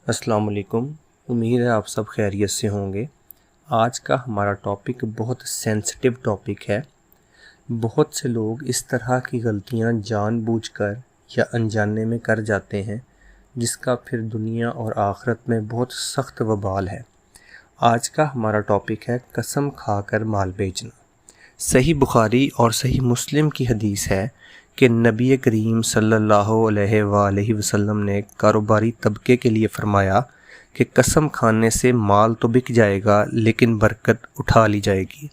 السلام علیکم۔ امید ہے آپ سب خیریت سے ہوں گے۔ آج کا ہمارا ٹاپک بہت سینسٹیو ٹاپک ہے۔ بہت سے لوگ اس طرح کی غلطیاں جان بوجھ کر یا انجانے میں کر جاتے ہیں جس کا پھر دنیا اور آخرت میں بہت سخت وبال ہے۔ آج کا ہمارا ٹاپک ہے قسم کھا کر مال بیچنا۔ صحیح بخاری اور صحیح مسلم کی حدیث ہے کہ نبی کریم صلی اللہ علیہ وآلہ وسلم نے کاروباری طبقے کے لیے فرمایا کہ قسم کھانے سے مال تو بک جائے گا لیکن برکت اٹھا لی جائے گی۔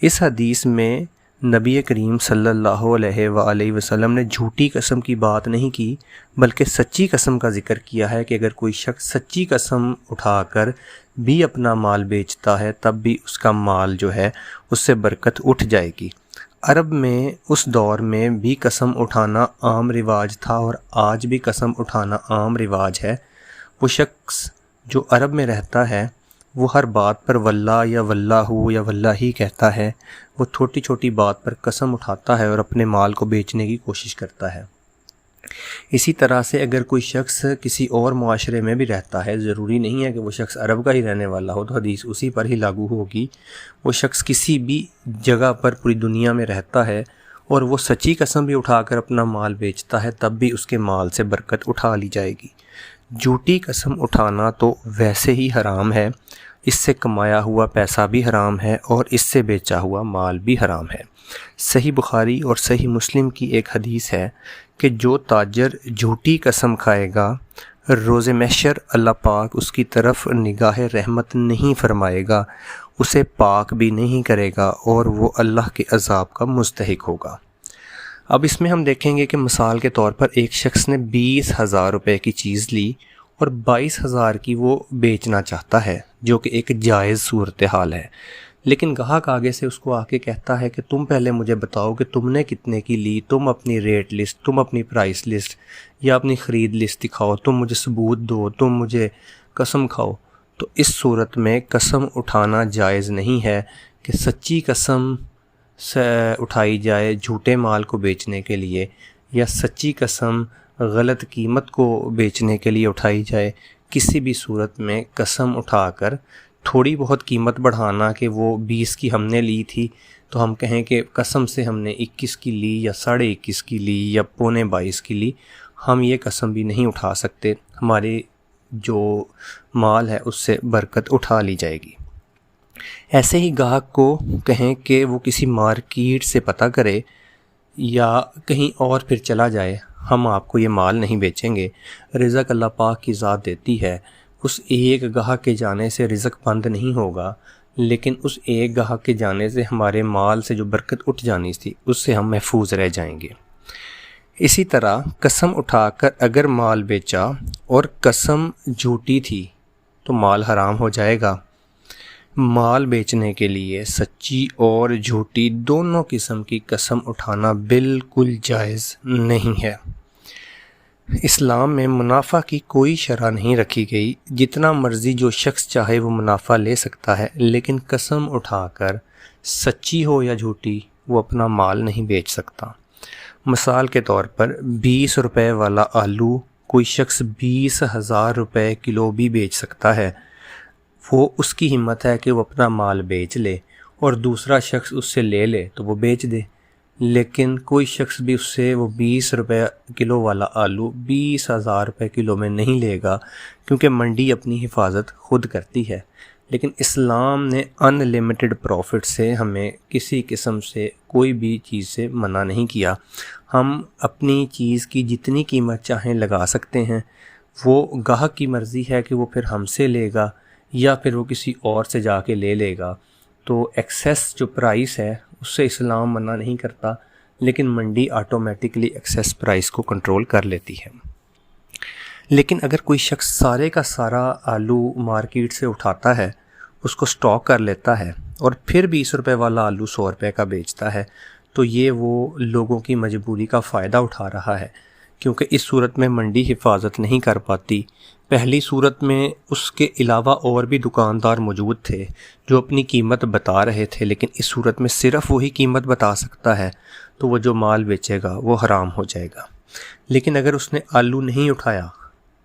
اس حدیث میں نبی کریم صلی اللہ علیہ وآلہ وسلم نے جھوٹی قسم کی بات نہیں کی بلکہ سچی قسم کا ذکر کیا ہے کہ اگر کوئی شخص سچی قسم اٹھا کر بھی اپنا مال بیچتا ہے تب بھی اس کا مال جو ہے اس سے برکت اٹھ جائے گی۔ عرب میں اس دور میں بھی قسم اٹھانا عام رواج تھا اور آج بھی قسم اٹھانا عام رواج ہے۔ وہ شخص جو عرب میں رہتا ہے وہ ہر بات پر واللہ یا واللہ یا واللہ ہی کہتا ہے۔ وہ چھوٹی چھوٹی بات پر قسم اٹھاتا ہے اور اپنے مال کو بیچنے کی کوشش کرتا ہے۔ اسی طرح سے اگر کوئی شخص کسی اور معاشرے میں بھی رہتا ہے، ضروری نہیں ہے کہ وہ شخص عرب کا ہی رہنے والا ہو تو حدیث اسی پر ہی لاگو ہوگی۔ وہ شخص کسی بھی جگہ پر پوری دنیا میں رہتا ہے اور وہ سچی قسم بھی اٹھا کر اپنا مال بیچتا ہے تب بھی اس کے مال سے برکت اٹھا لی جائے گی۔ جھوٹی قسم اٹھانا تو ویسے ہی حرام ہے، اس سے کمایا ہوا پیسہ بھی حرام ہے اور اس سے بیچا ہوا مال بھی حرام ہے۔ صحیح بخاری اور صحیح مسلم کی ایک حدیث ہے کہ جو تاجر جھوٹی قسم کھائے گا روز محشر اللہ پاک اس کی طرف نگاہ رحمت نہیں فرمائے گا، اسے پاک بھی نہیں کرے گا اور وہ اللہ کے عذاب کا مستحق ہوگا۔ اب اس میں ہم دیکھیں گے کہ مثال کے طور پر ایک شخص نے 20,000 روپے کی چیز لی اور 22,000 کی وہ بیچنا چاہتا ہے، جو کہ ایک جائز صورتحال ہے، لیکن گاہک آگے سے اس کو آ کے کہتا ہے کہ تم پہلے مجھے بتاؤ کہ تم نے کتنے کی لی، تم اپنی ریٹ لسٹ، تم اپنی پرائس لسٹ یا اپنی خرید لسٹ دکھاؤ، تم مجھے ثبوت دو، تم مجھے قسم کھاؤ۔ تو اس صورت میں قسم اٹھانا جائز نہیں ہے کہ سچی قسم سے اٹھائی جائے جھوٹے مال کو بیچنے کے لیے، یا سچی قسم غلط قیمت کو بیچنے کے لیے اٹھائی جائے۔ کسی بھی صورت میں قسم اٹھا کر تھوڑی بہت قیمت بڑھانا کہ وہ 20 کی ہم نے لی تھی تو ہم کہیں کہ قسم سے ہم نے 21 کی لی یا 21.5 کی لی یا 22.25 کی لی، ہم یہ قسم بھی نہیں اٹھا سکتے۔ ہمارے جو مال ہے اس سے برکت اٹھا لی جائے گی۔ ایسے ہی گاہک کو کہیں کہ وہ کسی مارکیٹ سے پتہ کرے یا کہیں اور پھر چلا جائے، ہم آپ کو یہ مال نہیں بیچیں گے، رزق اللہ پاک کی ذات دیتی ہے، اس ایک گاہک کے جانے سے رزق بند نہیں ہوگا، لیکن اس ایک گاہک کے جانے سے ہمارے مال سے جو برکت اٹھ جانی تھی اس سے ہم محفوظ رہ جائیں گے۔ اسی طرح قسم اٹھا کر اگر مال بیچا اور قسم جھوٹی تھی تو مال حرام ہو جائے گا۔ مال بیچنے کے لیے سچی اور جھوٹی دونوں قسم کی قسم اٹھانا بالکل جائز نہیں ہے۔ اسلام میں منافع کی کوئی شرح نہیں رکھی گئی، جتنا مرضی جو شخص چاہے وہ منافع لے سکتا ہے، لیکن قسم اٹھا کر سچی ہو یا جھوٹی وہ اپنا مال نہیں بیچ سکتا۔ مثال کے طور پر 20 روپے والا آلو کوئی شخص 20,000 روپے کلو بھی بیچ سکتا ہے، وہ اس کی ہمت ہے کہ وہ اپنا مال بیچ لے اور دوسرا شخص اس سے لے لے تو وہ بیچ دے، لیکن کوئی شخص بھی اس سے وہ 20 روپے کلو والا آلو 20,000 روپے کلو میں نہیں لے گا، کیونکہ منڈی اپنی حفاظت خود کرتی ہے۔ لیکن اسلام نے ان لمیٹڈ پروفٹ سے ہمیں کسی قسم سے کوئی بھی چیز سے منع نہیں کیا۔ ہم اپنی چیز کی جتنی قیمت چاہیں لگا سکتے ہیں، وہ گاہک کی مرضی ہے کہ وہ پھر ہم سے لے گا یا پھر وہ کسی اور سے جا کے لے لے گا۔ تو ایکسیس جو پرائس ہے اس سے اسلام منع نہیں کرتا، لیکن منڈی آٹومیٹکلی ایکسیس پرائس کو کنٹرول کر لیتی ہے۔ لیکن اگر کوئی شخص سارے کا سارا آلو مارکیٹ سے اٹھاتا ہے، اس کو سٹاک کر لیتا ہے اور پھر 20 روپے والا آلو 100 روپے کا بیچتا ہے تو یہ وہ لوگوں کی مجبوری کا فائدہ اٹھا رہا ہے، کیونکہ اس صورت میں منڈی حفاظت نہیں کر پاتی۔ پہلی صورت میں اس کے علاوہ اور بھی دکاندار موجود تھے جو اپنی قیمت بتا رہے تھے، لیکن اس صورت میں صرف وہی قیمت بتا سکتا ہے تو وہ جو مال بیچے گا وہ حرام ہو جائے گا۔ لیکن اگر اس نے آلو نہیں اٹھایا،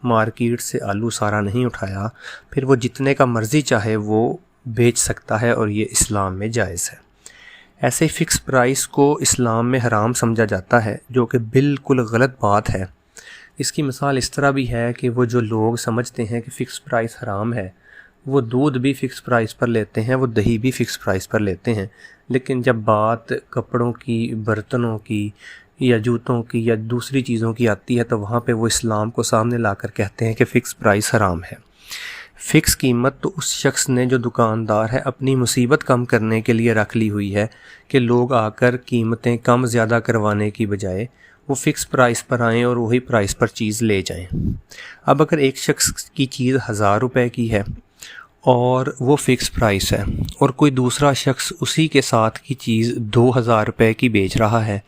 مارکیٹ سے آلو سارا نہیں اٹھایا، پھر وہ جتنے کا مرضی چاہے وہ بیچ سکتا ہے، اور یہ اسلام میں جائز ہے۔ ایسے فکس پرائس کو اسلام میں حرام سمجھا جاتا ہے، جو کہ بالکل غلط بات ہے۔ اس کی مثال اس طرح بھی ہے کہ وہ جو لوگ سمجھتے ہیں کہ فکس پرائس حرام ہے، وہ دودھ بھی فکس پرائس پر لیتے ہیں، وہ دہی بھی فکس پرائس پر لیتے ہیں، لیکن جب بات کپڑوں کی، برتنوں کی یا جوتوں کی یا دوسری چیزوں کی آتی ہے تو وہاں پہ وہ اسلام کو سامنے لا کر کہتے ہیں کہ فکس پرائس حرام ہے۔ فکس قیمت تو اس شخص نے جو دکاندار ہے اپنی مصیبت کم کرنے کے لیے رکھ لی ہوئی ہے کہ لوگ آ کر قیمتیں کم زیادہ کروانے کی بجائے وہ فکس پرائس پر آئیں اور وہی پرائس پر چیز لے جائیں۔ اب اگر ایک شخص کی چیز 1000 روپے کی ہے اور وہ فکس پرائس ہے، اور کوئی دوسرا شخص اسی کے ساتھ کی چیز 2000 روپے کی بیچ رہا ہے،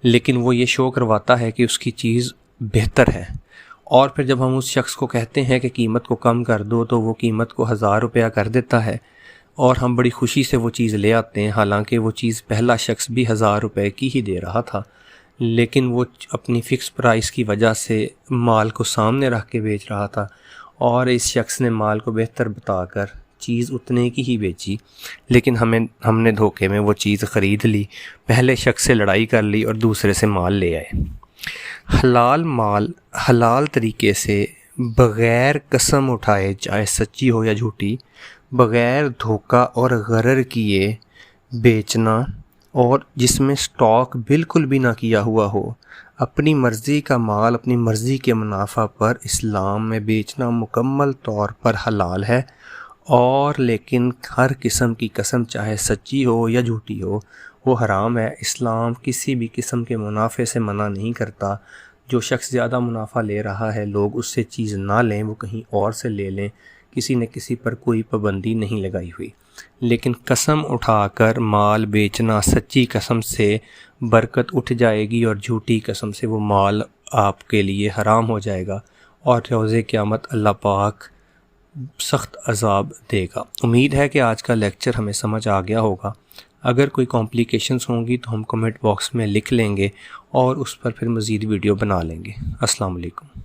لیکن وہ یہ شو کرواتا ہے کہ اس کی چیز بہتر ہے، اور پھر جب ہم اس شخص کو کہتے ہیں کہ قیمت کو کم کر دو تو وہ قیمت کو 1000 روپیہ کر دیتا ہے، اور ہم بڑی خوشی سے وہ چیز لے آتے ہیں، حالانکہ وہ چیز پہلا شخص بھی 1000 روپے کی ہی دے رہا تھا، لیکن وہ اپنی فکس پرائس کی وجہ سے مال کو سامنے رکھ کے بیچ رہا تھا، اور اس شخص نے مال کو بہتر بتا کر چیز اتنے کی ہی بیچی، لیکن ہم نے دھوکے میں وہ چیز خرید لی، پہلے شخص سے لڑائی کر لی اور دوسرے سے مال لے آئے۔ حلال مال حلال طریقے سے بغیر قسم اٹھائے، چاہے سچی ہو یا جھوٹی، بغیر دھوکہ اور غرر کیے بیچنا، اور جس میں سٹاک بالکل بھی نہ کیا ہوا ہو، اپنی مرضی کا مال اپنی مرضی کے منافع پر اسلام میں بیچنا مکمل طور پر حلال ہے، اور لیکن ہر قسم کی قسم چاہے سچی ہو یا جھوٹی ہو وہ حرام ہے۔ اسلام کسی بھی قسم کے منافع سے منع نہیں کرتا۔ جو شخص زیادہ منافع لے رہا ہے لوگ اس سے چیز نہ لیں، وہ کہیں اور سے لے لیں، کسی نے کسی پر کوئی پابندی نہیں لگائی ہوئی، لیکن قسم اٹھا کر مال بیچنا، سچی قسم سے برکت اٹھ جائے گی اور جھوٹی قسم سے وہ مال آپ کے لیے حرام ہو جائے گا، اور روز قیامت اللہ پاک سخت عذاب دے گا۔ امید ہے کہ آج کا لیکچر ہمیں سمجھ آ گیا ہوگا۔ اگر کوئی کمپلیکیشنز ہوں گی تو ہم کمنٹ باکس میں لکھ لیں گے اور اس پر پھر مزید ویڈیو بنا لیں گے۔ السلام علیکم۔